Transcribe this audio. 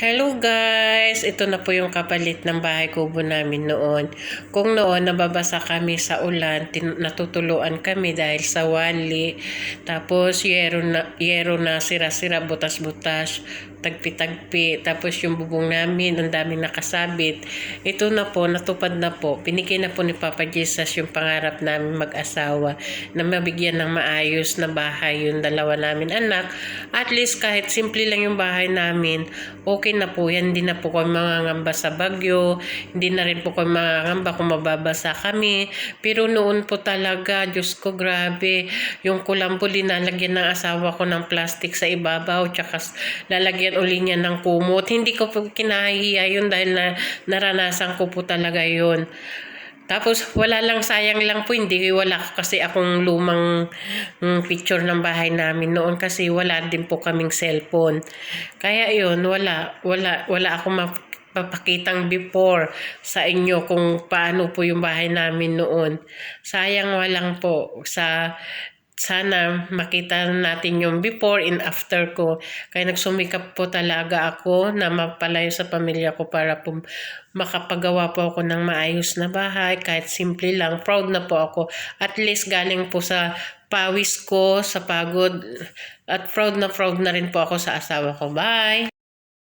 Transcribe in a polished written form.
Hello guys! Ito na po yung kapalit ng bahay kubo namin noon. Kung noon nababasa kami sa ulan, natutuluan kami dahil sa wali. Tapos yero na sira-sira, butas-butas, tagpi-tagpi. Tapos yung bubong namin, ang daming nakasabit. Ito na po, natupad na po. Pinigay na po ni Papa Jesus yung pangarap namin mag-asawa na mabigyan ng maayos na bahay yung dalawa namin anak. At least kahit simple lang yung bahay namin, okay na po yan. Hindi na po kami mangangamba sa bagyo. Hindi na rin po kami mangangamba kung mababasa kami. Pero noon po talaga, Diyos ko, grabe. Yung kulambo, linalagyan ng asawa ko ng plastic sa ibabaw. Tsaka lalagyan uli niya ng kumot. Hindi ko po kinahiya yun dahil naranasan ko po talaga yun. Tapos wala lang, sayang lang po, hindi wala kasi akong lumang picture ng bahay namin noon kasi wala din po kaming cellphone. Kaya yun, wala akong mapapakitang before sa inyo kung paano po yung bahay namin noon. Sayang walang po sana makita natin yung before and after ko. Kaya nagsumikap po talaga ako na mapalayo sa pamilya ko para po makapagawa po ako ng maayos na bahay. Kahit simple lang, proud na po ako. At least galing po sa pawis ko, sa pagod. At proud na rin po ako sa asawa ko. Bye!